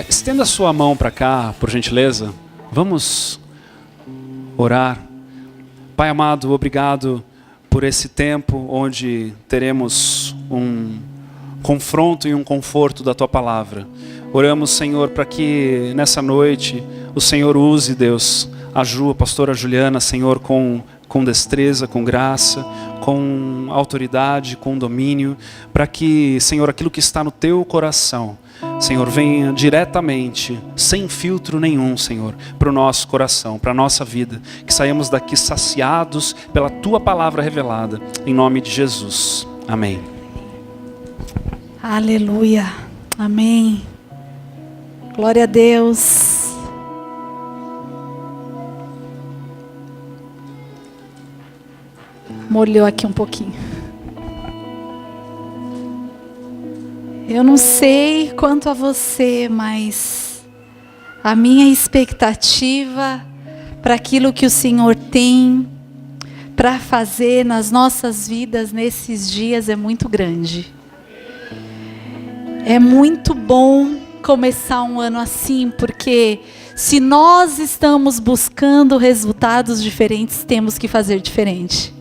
Estenda a sua mão para cá, por gentileza. Vamos orar. Pai amado, obrigado por esse tempo onde teremos um confronto e um conforto da Tua palavra. Oramos, Senhor, para que nessa noite o Senhor use, Deus, a pastora Juliana, Senhor, com destreza, com graça, com autoridade, com domínio, para que, Senhor, aquilo que está no Teu coração, Senhor, venha diretamente, sem filtro nenhum, Senhor, para o nosso coração, para a nossa vida. Que saímos daqui saciados pela Tua palavra revelada, em nome de Jesus. Amém. Aleluia. Amém. Glória a Deus. Molhou aqui um pouquinho. Eu não sei quanto a você, mas a minha expectativa para aquilo que o Senhor tem para fazer nas nossas vidas nesses dias é muito grande. É muito bom começar um ano assim, porque se nós estamos buscando resultados diferentes, temos que fazer diferente,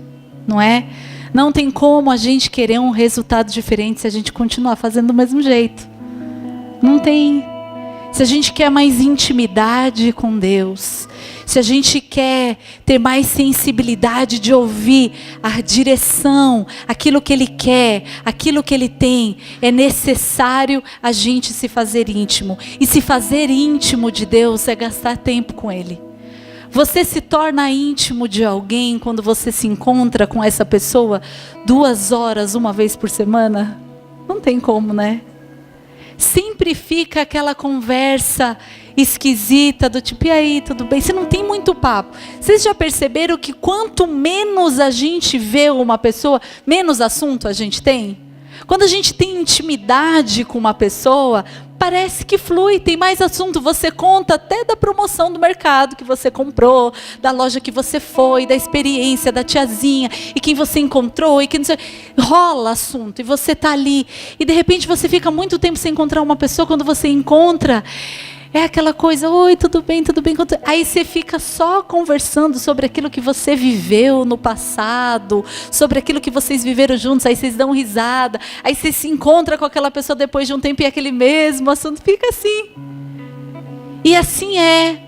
não é? Não tem como a gente querer um resultado diferente se a gente continuar fazendo do mesmo jeito. Não tem. Se a gente quer mais intimidade com Deus, se a gente quer ter mais sensibilidade de ouvir a direção, aquilo que Ele quer, aquilo que Ele tem, é necessário a gente se fazer íntimo. E se fazer íntimo de Deus é gastar tempo com Ele. Você se torna íntimo de alguém quando você se encontra com essa pessoa 2 horas, uma vez por semana? Não tem como, né? Sempre fica aquela conversa esquisita do tipo, e aí, tudo bem? Você não tem muito papo. Vocês já perceberam que quanto menos a gente vê uma pessoa, menos assunto a gente tem? Quando a gente tem intimidade com uma pessoa, parece que flui, tem mais assunto. Você conta até da promoção do mercado que você comprou, da loja que você foi, da experiência da tiazinha, e quem você encontrou, e quem não sei. Rola assunto, e você está ali. E de repente você fica muito tempo sem encontrar uma pessoa, quando você encontra, é aquela coisa, oi, tudo bem, tudo bem. Aí você fica só conversando sobre aquilo que você viveu no passado, sobre aquilo que vocês viveram juntos, aí vocês dão risada, aí você se encontra com aquela pessoa depois de um tempo e aquele mesmo assunto fica assim. E assim é.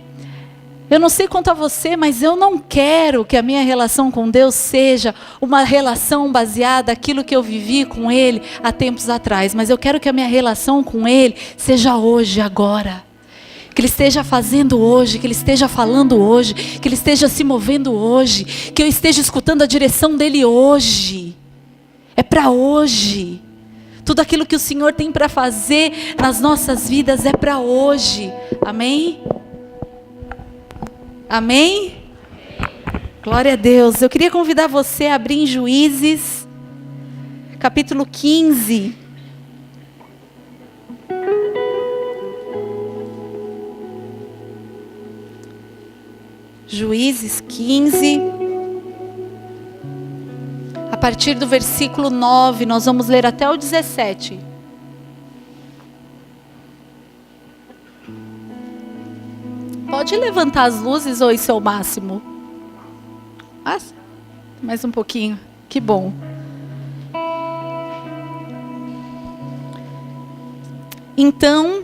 Eu não sei quanto a você, mas eu não quero que a minha relação com Deus seja uma relação baseada naquilo que eu vivi com Ele há tempos atrás, mas eu quero que a minha relação com Ele seja hoje, agora. Que Ele esteja fazendo hoje, que Ele esteja falando hoje, que Ele esteja se movendo hoje, que eu esteja escutando a direção dEle hoje. É para hoje. Tudo aquilo que o Senhor tem para fazer nas nossas vidas é para hoje. Amém? Amém? Glória a Deus. Eu queria convidar você a abrir em Juízes, capítulo 15. Juízes 15, a partir do versículo 9, nós vamos ler até o 17. Pode levantar as luzes ou isso é o máximo? Mais um pouquinho, que bom. Então,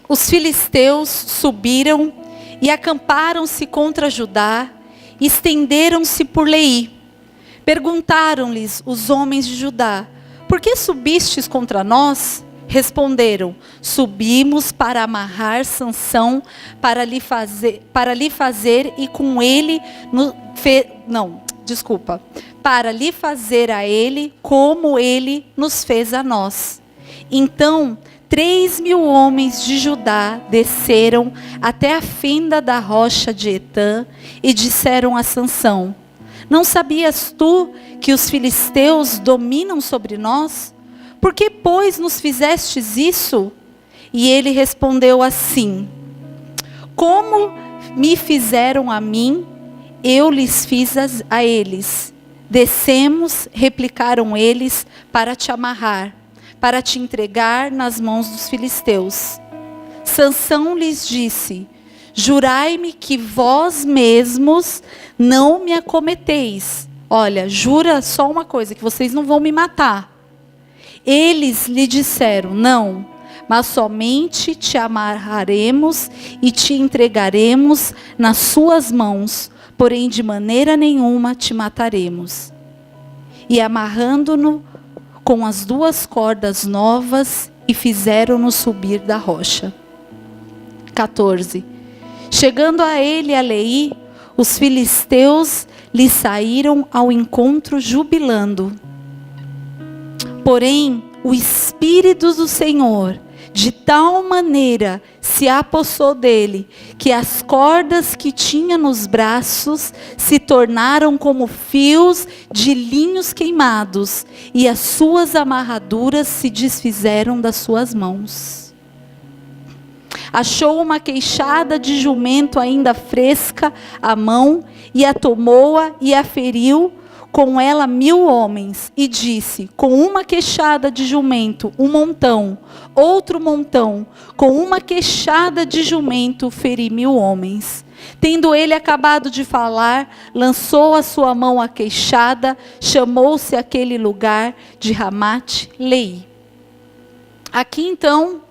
os filisteus subiram e acamparam-se contra Judá, e estenderam-se por Leí. Perguntaram-lhes os homens de Judá: por que subistes contra nós? Responderam: subimos para amarrar Sansão, para lhe fazer e com ele para lhe fazer a ele como ele nos fez a nós. Então 3.000 homens de Judá desceram até a fenda da rocha de Etã e disseram a Sansão: não sabias tu que os filisteus dominam sobre nós? Por que, pois, nos fizestes isso? E ele respondeu assim: como me fizeram a mim, eu lhes fiz a eles. Descemos, replicaram eles, para te amarrar, para te entregar nas mãos dos filisteus. Sansão lhes disse: jurai-me que vós mesmos não me acometeis. Olha, jura só uma coisa, que vocês não vão me matar. Eles lhe disseram: não, mas somente te amarraremos e te entregaremos nas suas mãos, porém de maneira nenhuma te mataremos. E amarrando-no com as 2 cordas novas, e fizeram-no subir da rocha. 14. Chegando a ele a Leí, os filisteus lhe saíram ao encontro jubilando. Porém, o Espírito do Senhor de tal maneira se apossou dele, que as cordas que tinha nos braços se tornaram como fios de linhos queimados, e as suas amarraduras se desfizeram das suas mãos. Achou uma queixada de jumento ainda fresca à mão, e a tomou-a e a feriu com ela 1000 homens, e disse: com uma queixada de jumento, um montão, outro montão, com uma queixada de jumento, feri 1000 homens. Tendo ele acabado de falar, lançou a sua mão à queixada, chamou-se aquele lugar de Ramate-Leí. Aqui então,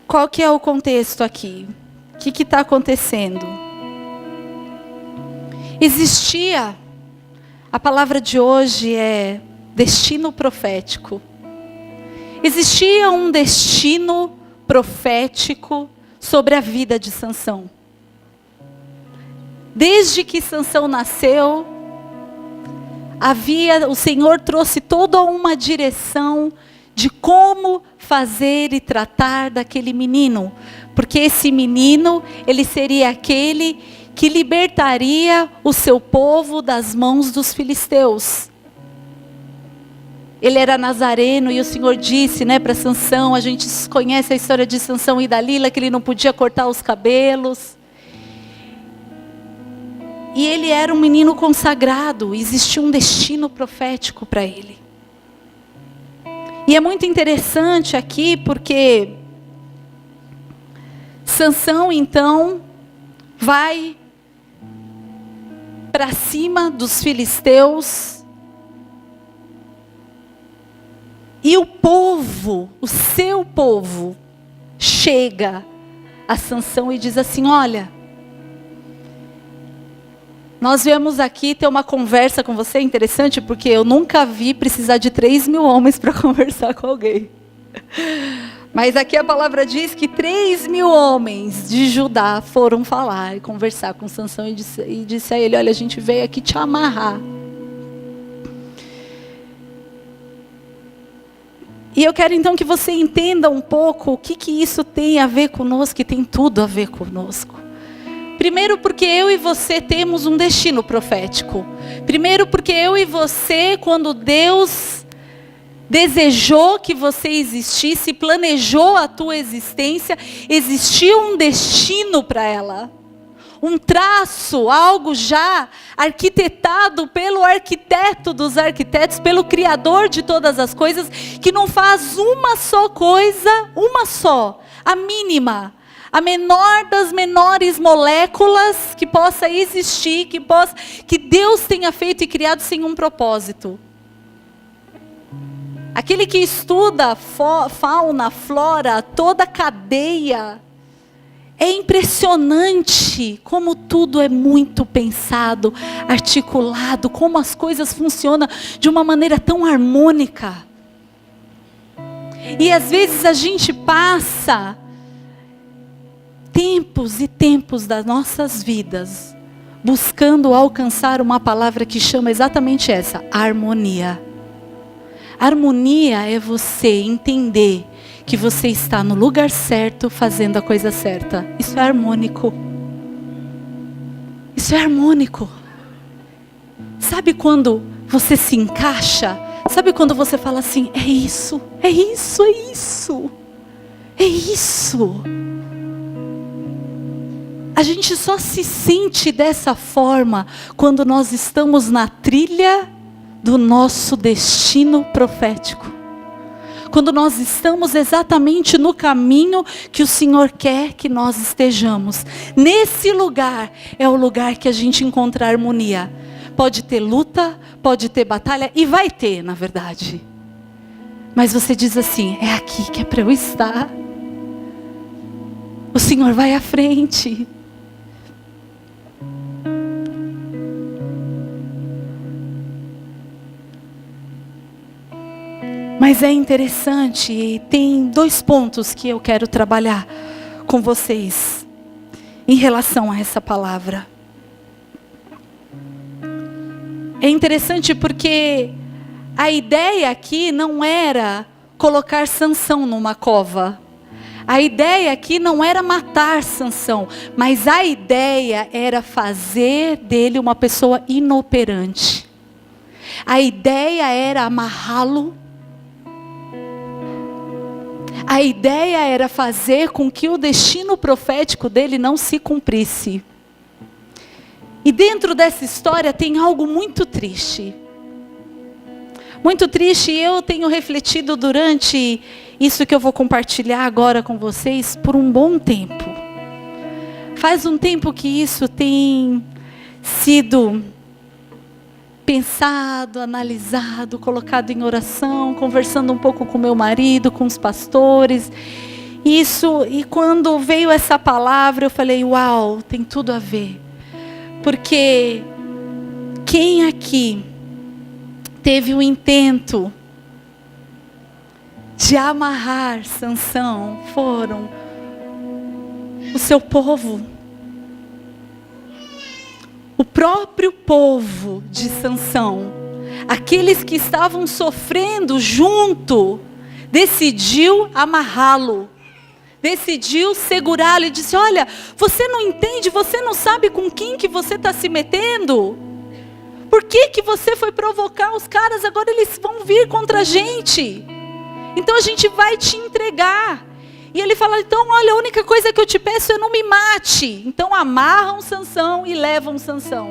qual que é o contexto aqui? O que está acontecendo? Existia, a palavra de hoje é destino profético. Existia um destino profético sobre a vida de Sansão. Desde que Sansão nasceu, o Senhor trouxe toda uma direção de como fazer e tratar daquele menino. Porque esse menino, ele seria aquele que libertaria o seu povo das mãos dos filisteus. Ele era nazareno e o Senhor disse, para Sansão, a gente conhece a história de Sansão e Dalila, que ele não podia cortar os cabelos. E ele era um menino consagrado, existia um destino profético para ele. E é muito interessante aqui, porque Sansão então vai para cima dos filisteus, e o povo, o seu povo, chega a Sansão e diz assim: olha, nós viemos aqui ter uma conversa com você. Interessante, porque eu nunca vi precisar de 3.000 homens para conversar com alguém. Mas aqui a palavra diz que 3.000 homens de Judá foram falar e conversar com Sansão, e disse a ele: olha, a gente veio aqui te amarrar. E eu quero então que você entenda um pouco o que isso tem a ver conosco, que tem tudo a ver conosco. Primeiro, porque eu e você temos um destino profético. Primeiro, porque eu e você, quando Deus desejou que você existisse, planejou a tua existência, existia um destino para ela. Um traço, algo já arquitetado pelo arquiteto dos arquitetos, pelo Criador de todas as coisas, que não faz uma só coisa, uma só, a mínima, a menor das menores moléculas que possa existir, que Deus tenha feito e criado sem um propósito. Aquele que estuda fauna, flora, toda a cadeia, é impressionante como tudo é muito pensado, articulado, como as coisas funcionam de uma maneira tão harmônica. E às vezes a gente passa tempos e tempos das nossas vidas buscando alcançar uma palavra que chama exatamente essa: harmonia. Harmonia é você entender que você está no lugar certo, fazendo a coisa certa. Isso é harmônico. Isso é harmônico. Sabe quando você se encaixa? Sabe quando você fala assim: é isso, é isso, é isso, é isso. A gente só se sente dessa forma quando nós estamos na trilha do nosso destino profético. Quando nós estamos exatamente no caminho que o Senhor quer que nós estejamos. Nesse lugar é o lugar que a gente encontra harmonia. Pode ter luta, pode ter batalha, e vai ter, na verdade. Mas você diz assim, é aqui que é para eu estar. O Senhor vai à frente. Mas é interessante, e tem 2 pontos que eu quero trabalhar com vocês em relação a essa palavra. É interessante porque a ideia aqui não era colocar Sansão numa cova. A ideia aqui não era matar Sansão, mas a ideia era fazer dele uma pessoa inoperante. A ideia era amarrá-lo. A ideia era fazer com que o destino profético dele não se cumprisse. E dentro dessa história tem algo muito triste. Muito triste, e eu tenho refletido durante isso que eu vou compartilhar agora com vocês por um bom tempo. Faz um tempo que isso tem sido pensado, analisado, colocado em oração, conversando um pouco com meu marido, com os pastores. E quando veio essa palavra, eu falei, uau, tem tudo a ver. Porque quem aqui teve o intento de amarrar Sansão foram o seu povo. O próprio povo de Sansão, aqueles que estavam sofrendo junto, decidiu amarrá-lo, decidiu segurá-lo e disse, olha, você não entende, você não sabe com quem que você está se metendo? Por que que você foi provocar os caras? Agora eles vão vir contra a gente. Então a gente vai te entregar. E ele fala, então olha, a única coisa que eu te peço é não me mate. Então amarram Sansão e levam Sansão.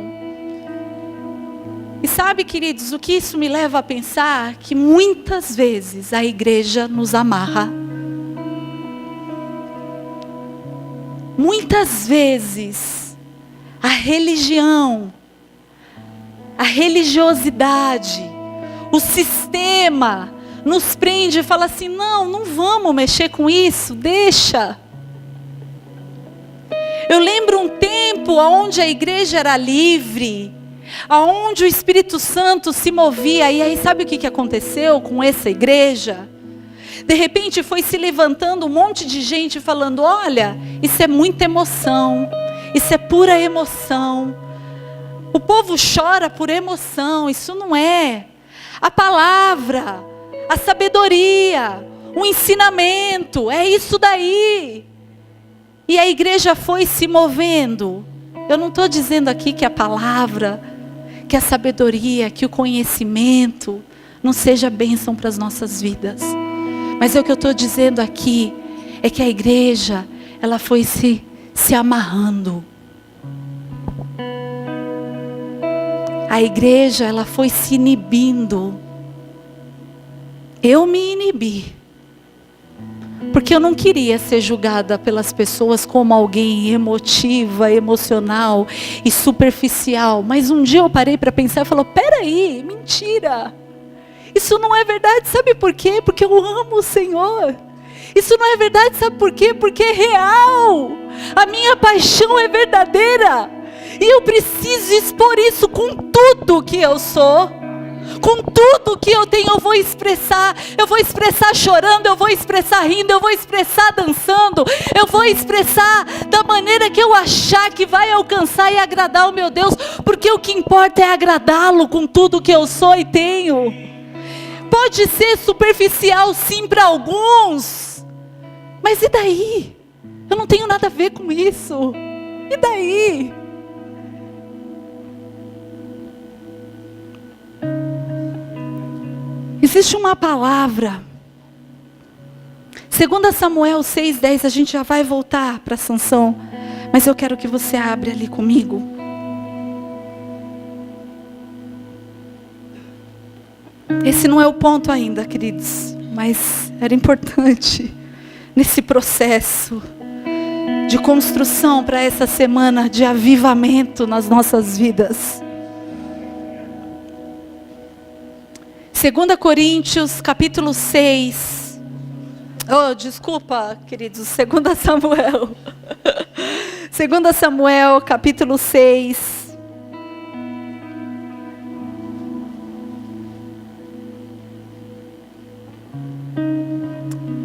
E sabe, queridos, o que isso me leva a pensar? Que muitas vezes a igreja nos amarra. Muitas vezes a religião, a religiosidade, o sistema nos prende e fala assim, não vamos mexer com isso, deixa. Eu lembro um tempo onde a igreja era livre, onde o Espírito Santo se movia, e aí sabe o que aconteceu com essa igreja? De repente foi se levantando um monte de gente falando, olha, isso é muita emoção, isso é pura emoção. O povo chora por emoção, isso não é. A palavra, a sabedoria, o ensinamento, é isso daí. E a igreja foi se movendo. Eu não estou dizendo aqui que a palavra, que a sabedoria, que o conhecimento não seja bênção para as nossas vidas. Mas o que eu estou dizendo aqui é que a igreja, ela foi se amarrando. A igreja, ela foi se inibindo. Eu me inibi. Porque eu não queria ser julgada pelas pessoas como alguém emotiva, emocional e superficial. Mas um dia eu parei para pensar e falei, peraí, mentira. Isso não é verdade, sabe por quê? Porque eu amo o Senhor. Isso não é verdade, sabe por quê? Porque é real. A minha paixão é verdadeira. E eu preciso expor isso com tudo que eu sou. Com tudo que eu tenho eu vou expressar chorando, eu vou expressar rindo, eu vou expressar dançando, eu vou expressar da maneira que eu achar que vai alcançar e agradar o meu Deus, porque o que importa é agradá-lo com tudo que eu sou e tenho. Pode ser superficial sim para alguns, mas e daí? Eu não tenho nada a ver com isso, e daí? Existe uma palavra, 2 Samuel 6:10, a gente já vai voltar para Sansão, mas eu quero que você abra ali comigo. Esse não é o ponto ainda, queridos, mas era importante nesse processo de construção para essa semana de avivamento nas nossas vidas. 2 Coríntios capítulo 6. Oh, desculpa, queridos, 2 Samuel. 2 Samuel capítulo 6.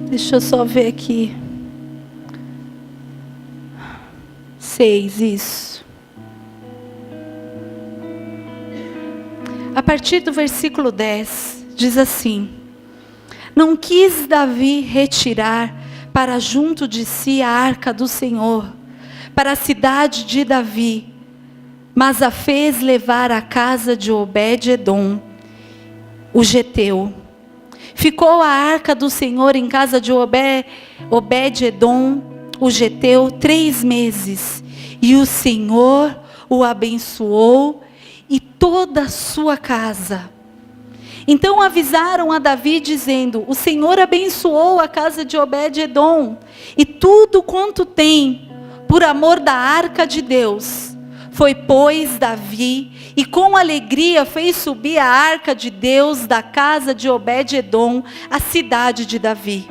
Deixa eu só ver aqui. 6, isso. A partir do versículo 10, diz assim: Não quis Davi retirar para junto de si a arca do Senhor, para a cidade de Davi, mas a fez levar à casa de Obed-edom, o geteu. Ficou a arca do Senhor em casa de Obed-edom, o geteu, 3 meses. E o Senhor o abençoou e toda a sua casa. Então avisaram a Davi dizendo: O Senhor abençoou a casa de Obed-edom e tudo quanto tem, por amor da arca de Deus. Foi, pois, Davi, e com alegria fez subir a arca de Deus da casa de Obed-edom, a cidade de Davi.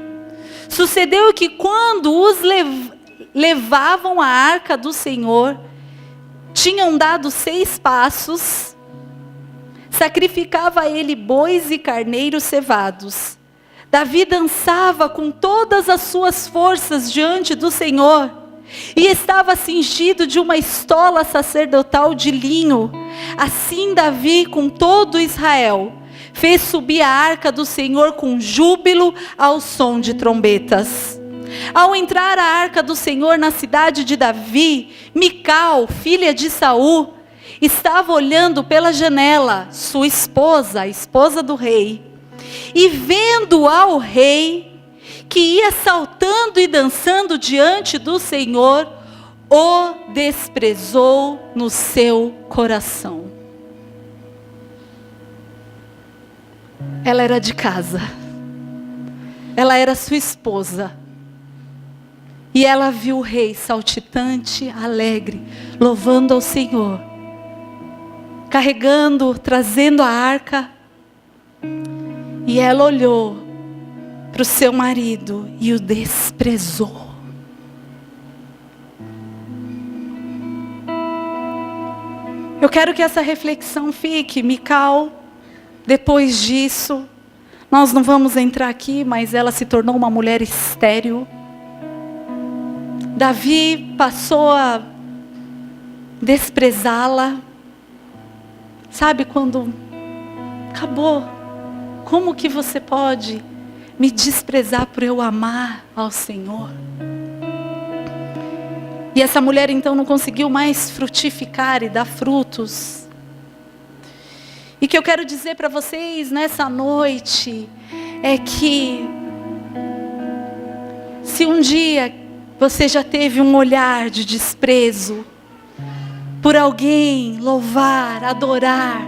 Sucedeu que quando os levavam a arca do Senhor, tinham dado 6 passos, sacrificava ele bois e carneiros cevados. Davi dançava com todas as suas forças diante do Senhor, e estava cingido de uma estola sacerdotal de linho. Assim Davi, com todo Israel, fez subir a arca do Senhor com júbilo ao som de trombetas. Ao entrar a arca do Senhor na cidade de Davi, Mical, filha de Saul, estava olhando pela janela, sua esposa, a esposa do rei. E vendo ao rei, que ia saltando e dançando diante do Senhor, o desprezou no seu coração. Ela era de casa. Ela era sua esposa. E ela viu o rei saltitante, alegre, louvando ao Senhor, carregando, trazendo a arca. E ela olhou para o seu marido e o desprezou. Eu quero que essa reflexão fique. Mical, depois disso, nós não vamos entrar aqui, mas ela se tornou uma mulher estéril. Davi passou a desprezá-la. Sabe quando acabou? Como que você pode me desprezar por eu amar ao Senhor? E essa mulher então não conseguiu mais frutificar e dar frutos. E o que eu quero dizer para vocês nessa noite é que se um dia você já teve um olhar de desprezo por alguém louvar, adorar,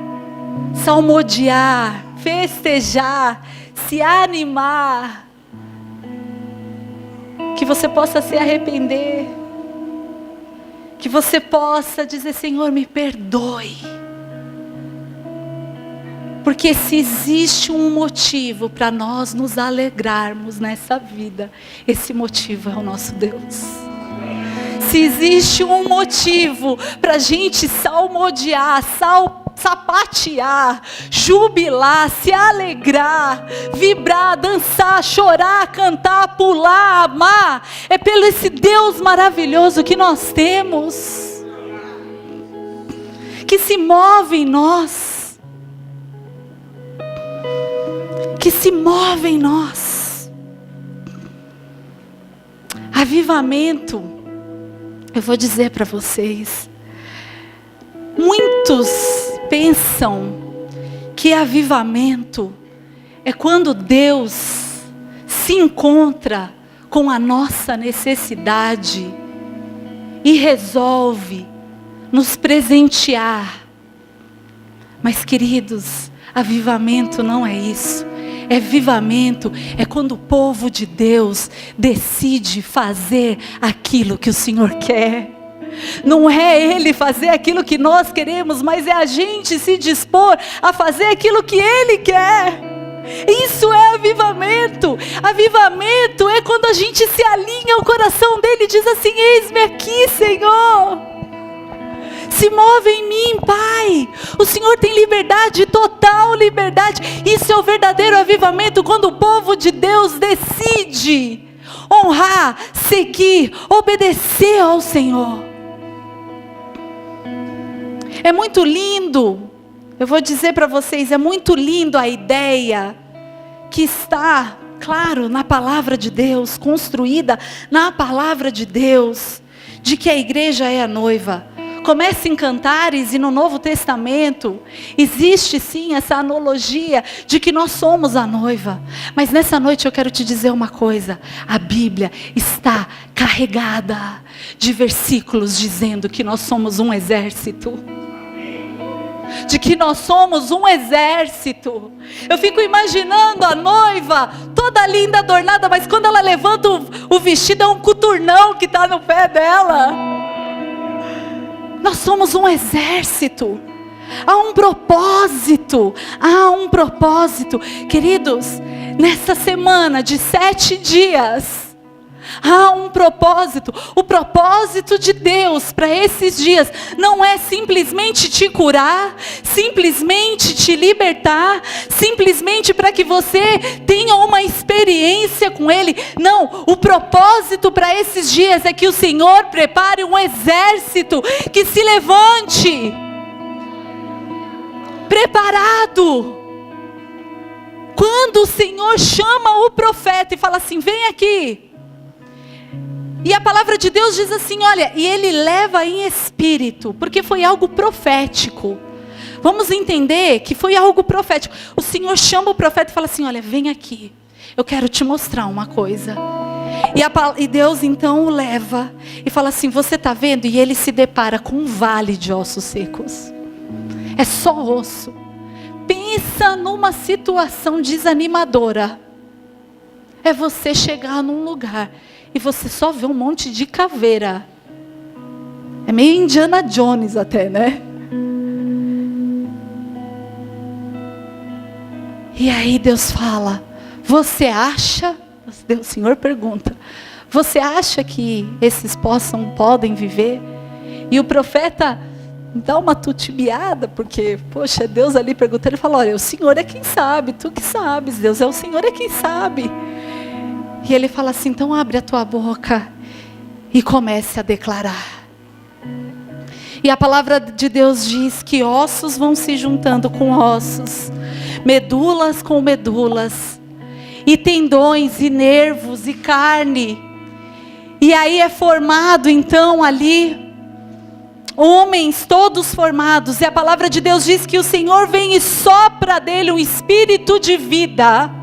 salmodiar, festejar, se animar, que você possa se arrepender, que você possa dizer: Senhor, me perdoe. Porque se existe um motivo para nós nos alegrarmos nessa vida, esse motivo é o nosso Deus. Se existe um motivo para a gente salmodiar, sapatear, jubilar, se alegrar, vibrar, dançar, chorar, cantar, pular, amar, é pelo esse Deus maravilhoso que nós temos, que se move em nós. Que se move em nós. Avivamento, eu vou dizer para vocês, muitos pensam que avivamento é quando Deus se encontra com a nossa necessidade e resolve nos presentear. Mas, queridos, avivamento não é isso. Avivamento é quando o povo de Deus decide fazer aquilo que o Senhor quer. Não é Ele fazer aquilo que nós queremos, mas é a gente se dispor a fazer aquilo que Ele quer. Isso é avivamento. Avivamento é quando a gente se alinha ao coração dele e diz assim: eis-me aqui, Senhor. Se move em mim, Pai. O Senhor tem liberdade, total liberdade. Isso é o verdadeiro avivamento, quando o povo de Deus decide honrar, seguir, obedecer ao Senhor. É muito lindo. Eu vou dizer para vocês, é muito lindo a ideia que está, claro, na palavra de Deus, construída na palavra de Deus, de que a igreja é a noiva. Começa em Cantares e no Novo Testamento, existe sim essa analogia de que nós somos a noiva. Mas nessa noite eu quero te dizer uma coisa: a Bíblia está carregada de versículos dizendo que nós somos um exército. De que nós somos um exército. Eu fico imaginando a noiva, toda linda, adornada, mas quando ela levanta o vestido, é um coturnão que está no pé dela. Nós somos um exército. Há um propósito. Há um propósito. Queridos, nessa semana de 7 dias, há um propósito. O propósito de Deus para esses dias não é simplesmente te curar, simplesmente te libertar, simplesmente para que você tenha uma experiência com Ele. Não, o propósito para esses dias é que o Senhor prepare um exército que se levante preparado. Quando o Senhor chama o profeta e fala assim: vem aqui. E a palavra de Deus diz assim, olha, e ele leva em espírito, porque foi algo profético. Vamos entender que foi algo profético. O Senhor chama o profeta e fala assim, olha, vem aqui, eu quero te mostrar uma coisa. E Deus então o leva e fala assim, você está vendo? E ele se depara com um vale de ossos secos. É só osso. Pensa numa situação desanimadora. É você chegar num lugar e você só vê um monte de caveira. É meio Indiana Jones até, né? E aí Deus fala, você acha, o Senhor pergunta, você acha que esses podem viver? E o profeta dá uma tutibiada, porque, poxa, Deus ali perguntando, ele fala, olha, o Senhor é quem sabe, tu que sabes, Deus é o Senhor é quem sabe. E ele fala assim, então abre a tua boca e comece a declarar. E a palavra de Deus diz que ossos vão se juntando com ossos, medulas com medulas, e tendões, e nervos, e carne. E aí é formado então ali, homens todos formados. E a palavra de Deus diz que o Senhor vem e sopra dele um espírito de vida.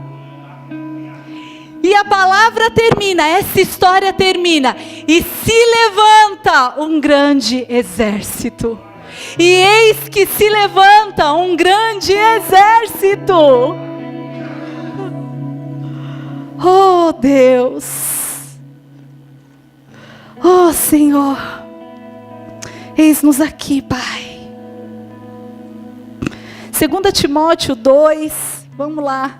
E a palavra termina, essa história termina. E se levanta um grande exército. E eis que se levanta um grande exército. Oh Deus. Oh Senhor. Eis-nos aqui, Pai. 2 Timóteo 2, vamos lá.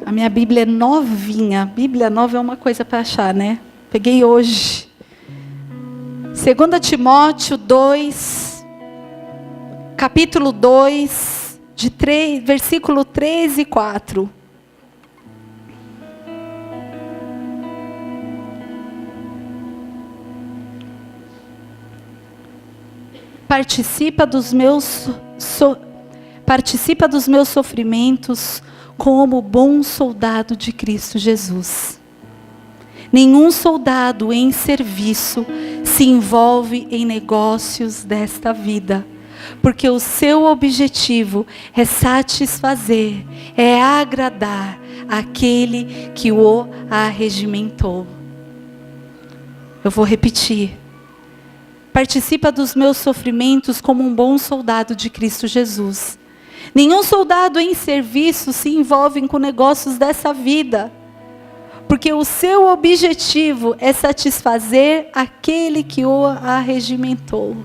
A minha Bíblia é novinha. Bíblia nova é uma coisa para achar, né? Peguei hoje. 2 Timóteo 2, capítulo 2, versículo 3 e 4. Participa dos meus sofrimentos como bom soldado de Cristo Jesus. Nenhum soldado em serviço se envolve em negócios desta vida, porque o seu objetivo é satisfazer, é agradar aquele que o arregimentou. Eu vou repetir. Participa dos meus sofrimentos como um bom soldado de Cristo Jesus. Nenhum soldado em serviço se envolve com negócios dessa vida, porque o seu objetivo é satisfazer aquele que o arregimentou.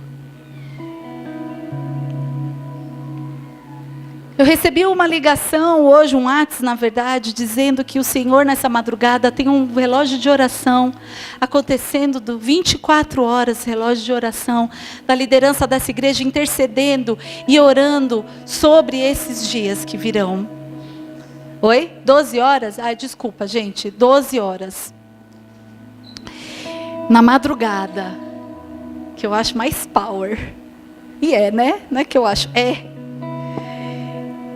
Eu recebi uma ligação hoje, um WhatsApp na verdade, dizendo que o Senhor nessa madrugada tem um relógio de oração acontecendo 24 horas, relógio de oração, da liderança dessa igreja intercedendo e orando sobre esses dias que virão. Oi? 12 horas? Ai, desculpa, gente, 12 horas. Na madrugada, que eu acho mais power. E né? Não é que eu acho, é.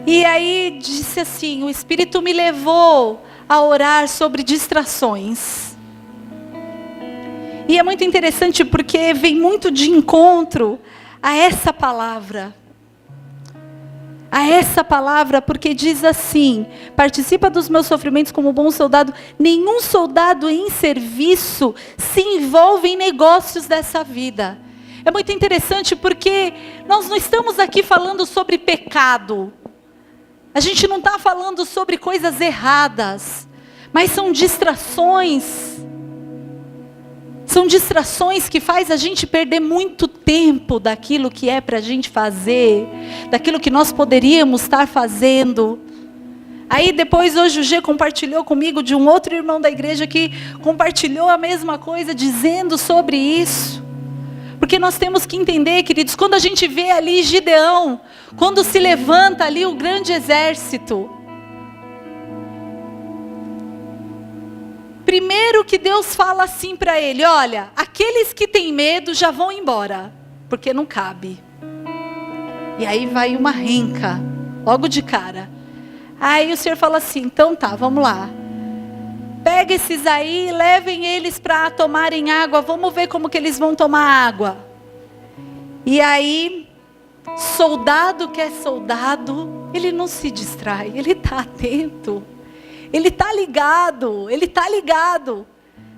E aí disse assim, o Espírito me levou a orar sobre distrações. E é muito interessante porque vem muito de encontro a essa palavra. A essa palavra, porque diz assim, participa dos meus sofrimentos como bom soldado. Nenhum soldado em serviço se envolve em negócios dessa vida. É muito interessante porque nós não estamos aqui falando sobre pecado. A gente não está falando sobre coisas erradas, mas são distrações. São distrações que faz a gente perder muito tempo daquilo que é para a gente fazer, daquilo que nós poderíamos estar fazendo. Aí depois hoje o G compartilhou comigo de um outro irmão da igreja que compartilhou a mesma coisa, dizendo sobre isso. Porque nós temos que entender, queridos, quando a gente vê ali Gideão, quando se levanta ali o grande exército, primeiro que Deus fala assim para ele, olha, aqueles que têm medo já vão embora, porque não cabe. E aí vai uma renca, logo de cara. Aí o Senhor fala assim, então tá, vamos lá. Pega esses aí, levem eles para tomarem água, vamos ver como que eles vão tomar água. E aí, soldado que é soldado, ele não se distrai, ele está atento. Ele está ligado, ele está ligado.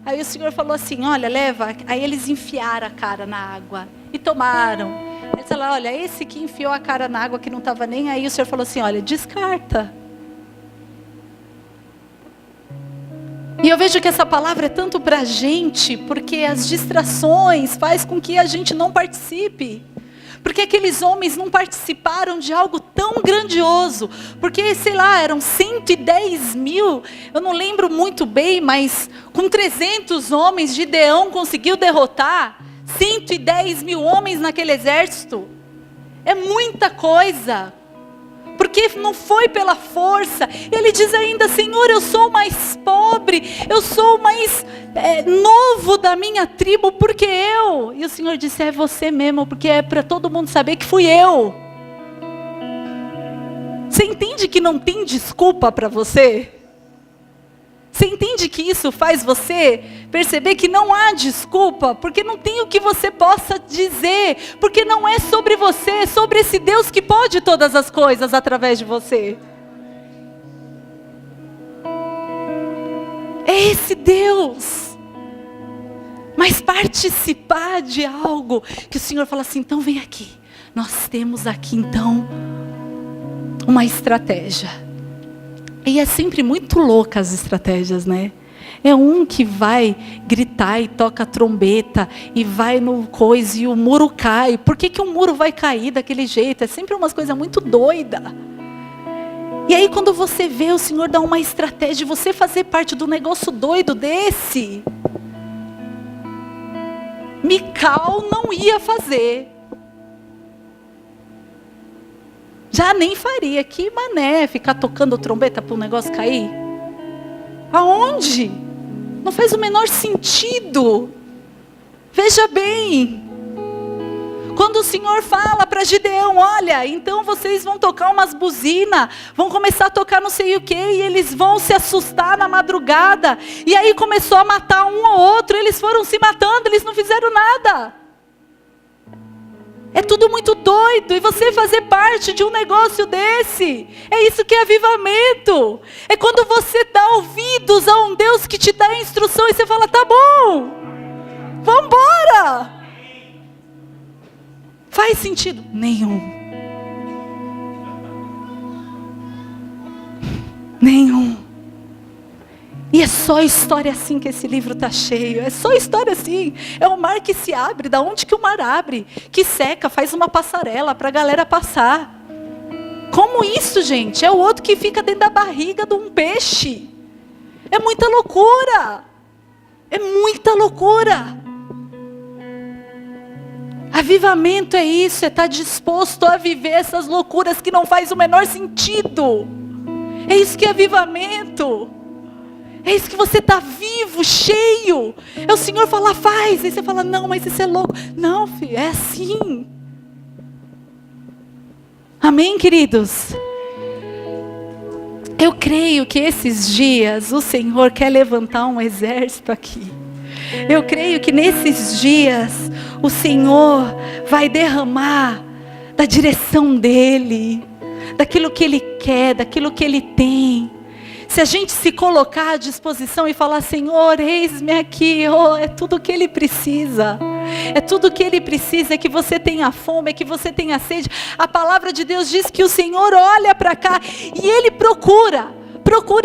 Aí o Senhor falou assim, olha, leva. Aí eles enfiaram a cara na água e tomaram. Eles falaram, olha, esse que enfiou a cara na água que não estava nem aí, o Senhor falou assim, olha, descarta. E eu vejo que essa palavra é tanto para a gente, porque as distrações faz com que a gente não participe. Porque aqueles homens não participaram de algo tão grandioso. Porque, sei lá, eram 110 mil, eu não lembro muito bem, mas com 300 homens, Gideão conseguiu derrotar 110 mil homens naquele exército. É muita coisa. Porque não foi pela força. Ele diz ainda, Senhor, eu sou o mais pobre, eu sou o mais novo da minha tribo, porque eu. E o Senhor disse, é você mesmo, porque é para todo mundo saber que fui eu. Você entende que não tem desculpa para você? Você entende que isso faz você perceber que não há desculpa, porque não tem o que você possa dizer, porque não é sobre você, é sobre esse Deus que pode todas as coisas através de você. É esse Deus. Mas participar de algo que o Senhor fala assim, então vem aqui. Nós temos aqui então uma estratégia. E é sempre muito louca as estratégias, né? É um que vai gritar e toca a trombeta e vai no coisa e o muro cai. Por que o muro vai cair daquele jeito? É sempre umas coisas muito doidas. E aí quando você vê o Senhor dar uma estratégia de você fazer parte do negócio doido desse, Mical não ia fazer. Já nem faria. Que mané ficar tocando trombeta para o negócio cair? Aonde? Não faz o menor sentido. Veja bem. Quando o Senhor fala para Gideão, olha, então vocês vão tocar umas buzinas, vão começar a tocar não sei o que, e eles vão se assustar na madrugada. E aí começou a matar um ao outro, eles foram se matando, eles não fizeram nada. É tudo muito doido, e você fazer parte de um negócio desse, é isso que é avivamento. É quando você dá ouvidos a um Deus que te dá a instrução e você fala, tá bom, vamos embora. Faz sentido? Nenhum. Nenhum. E é só história assim que esse livro está cheio. É só história assim. É o mar que se abre. Da onde que o mar abre? Que seca, faz uma passarela para a galera passar. Como isso, gente? É o outro que fica dentro da barriga de um peixe. É muita loucura. É muita loucura. Avivamento é isso, é estar disposto a viver essas loucuras que não faz o menor sentido. É isso que é avivamento. É isso que você está vivo, cheio. É o Senhor falar, faz. Aí você fala, não, mas isso é louco. Não, filho, é assim. Amém, queridos? Eu creio que esses dias o Senhor quer levantar um exército aqui. Eu creio que nesses dias o Senhor vai derramar da direção dEle, daquilo que Ele quer, daquilo que Ele tem. Se a gente se colocar à disposição e falar, Senhor, eis-me aqui, é tudo o que Ele precisa. É tudo o que Ele precisa, é que você tenha fome, é que você tenha sede. A palavra de Deus diz que o Senhor olha para cá e Ele procura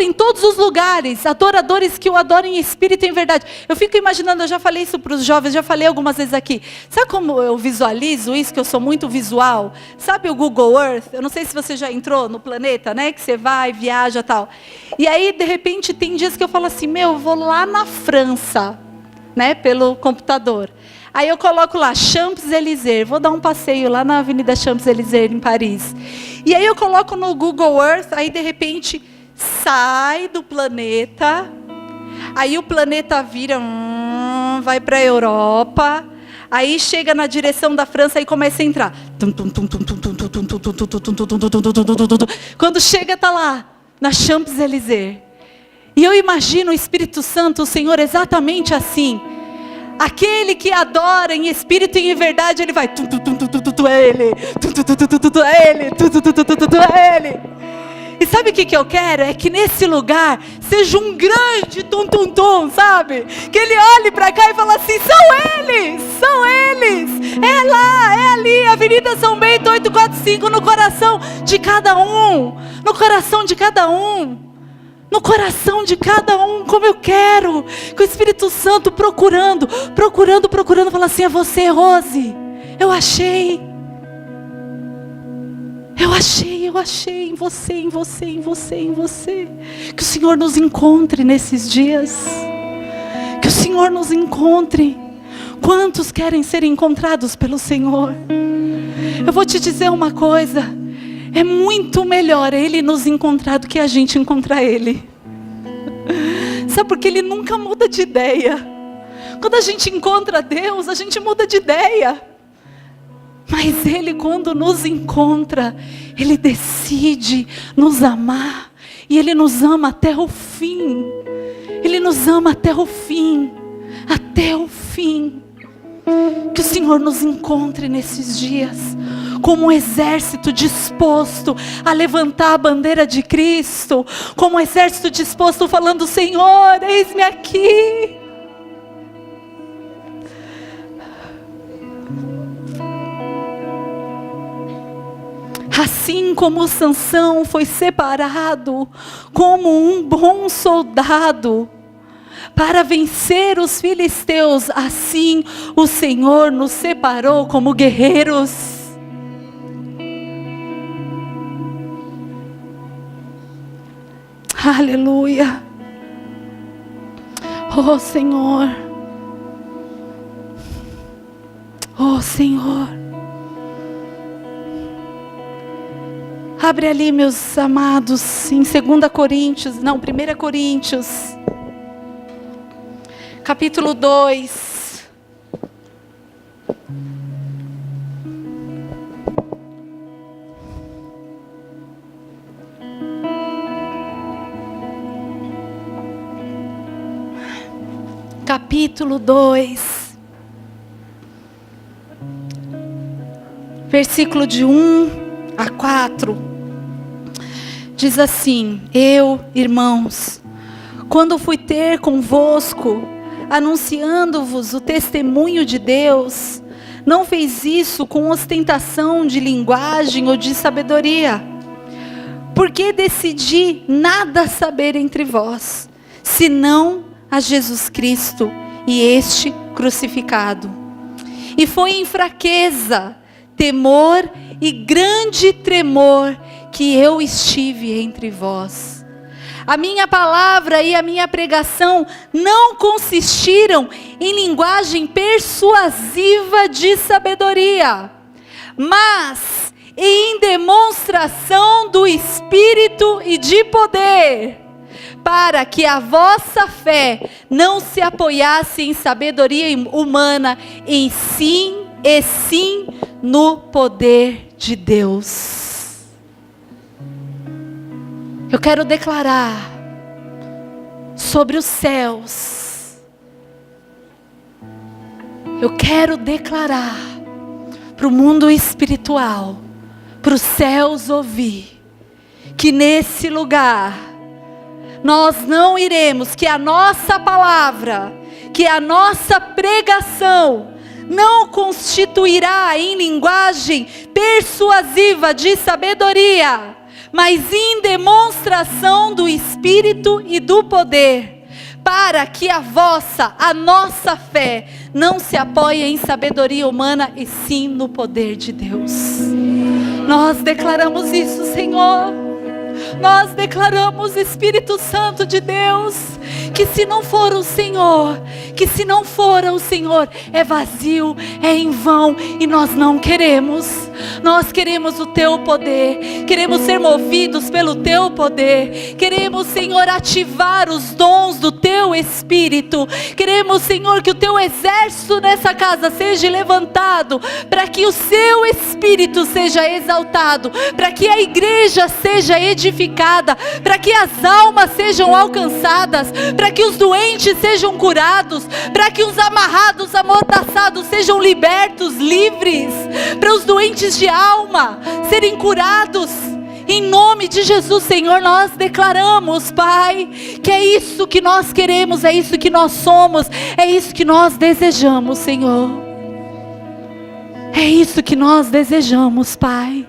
em todos os lugares, adoradores que o adorem em espírito e em verdade. Eu fico imaginando, eu já falei isso para os jovens, já falei algumas vezes aqui. Sabe como eu visualizo isso, que eu sou muito visual? Sabe o Google Earth? Eu não sei se você já entrou no planeta, né? Que você vai, viaja e tal. E aí, de repente, tem dias que eu falo assim, eu vou lá na França, né? Pelo computador. Aí eu coloco lá, Champs-Élysées, vou dar um passeio lá na Avenida Champs-Élysées, em Paris. E aí eu coloco no Google Earth, aí de repente sai do planeta, aí o planeta vira, vai para a Europa, aí chega na direção da França e começa a entrar. Quando chega, está lá, na Champs-Élysées. E eu imagino o Espírito Santo, o Senhor, exatamente assim. Aquele que adora em espírito e em verdade, ele vai, é ele, é ele, é ele. E sabe o que eu quero? É que nesse lugar seja um grande tum-tum-tum, sabe? Que ele olhe para cá e fale assim, são eles. É lá, é ali, Avenida São Bento 845, no coração de cada um. No coração de cada um. No coração de cada um, como eu quero. Com o Espírito Santo procurando, fala assim, é você, Rose. Eu achei em você. Que o Senhor nos encontre nesses dias. Que o Senhor nos encontre. Quantos querem ser encontrados pelo Senhor? Eu vou te dizer uma coisa. É muito melhor Ele nos encontrar do que a gente encontrar Ele. Sabe, porque Ele nunca muda de ideia. Quando a gente encontra Deus, a gente muda de ideia. Mas Ele, quando nos encontra, Ele decide nos amar. E Ele nos ama até o fim. Ele nos ama até o fim. Até o fim. Que o Senhor nos encontre nesses dias, como um exército disposto a levantar a bandeira de Cristo. Como um exército disposto falando, Senhor, eis-me aqui. Assim como Sansão foi separado como um bom soldado para vencer os filisteus, assim o Senhor nos separou como guerreiros. Aleluia. Oh Senhor. Oh Senhor. Abre ali, meus amados, em 1 Coríntios, capítulo 2. capítulo 2, versículo de 1 a 4, diz assim: eu, irmãos, quando fui ter convosco, anunciando-vos o testemunho de Deus, não fez isso com ostentação de linguagem ou de sabedoria, porque decidi nada saber entre vós, senão a Jesus Cristo e este crucificado. E foi em fraqueza, temor e grande tremor que eu estive entre vós. A minha palavra e a minha pregação não consistiram em linguagem persuasiva de sabedoria, mas em demonstração do Espírito e de poder, para que a vossa fé não se apoiasse em sabedoria humana, e sim no poder de Deus. Eu quero declarar sobre os céus. Eu quero declarar para o mundo espiritual, para os céus ouvir, que nesse lugar nós não iremos, que a nossa palavra, que a nossa pregação não constituirá em linguagem persuasiva de sabedoria, mas em demonstração do Espírito e do poder, para que a nossa fé não se apoie em sabedoria humana, e sim no poder de Deus. Nós declaramos isso, Senhor. Nós declaramos, Espírito Santo de Deus, que se não for o Senhor, é vazio, é em vão, e nós não queremos. Nós queremos o Teu poder, queremos ser movidos pelo Teu poder, queremos, Senhor, ativar os dons do Teu Espírito, queremos, Senhor, que o Teu exército nessa casa seja levantado, para que o Seu Espírito seja exaltado, para que a igreja seja edificada, para que as almas sejam alcançadas, para que os doentes sejam curados, para que os amarrados, amordaçados sejam libertos, livres, para os doentes de alma serem curados. Em nome de Jesus, Senhor, nós declaramos, Pai, que é isso que nós queremos, é isso que nós somos, é isso que nós desejamos, Senhor. É isso que nós desejamos, Pai.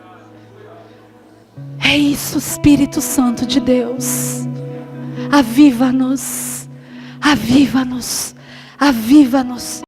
É isso, Espírito Santo de Deus. Aviva-nos, aviva-nos, aviva-nos.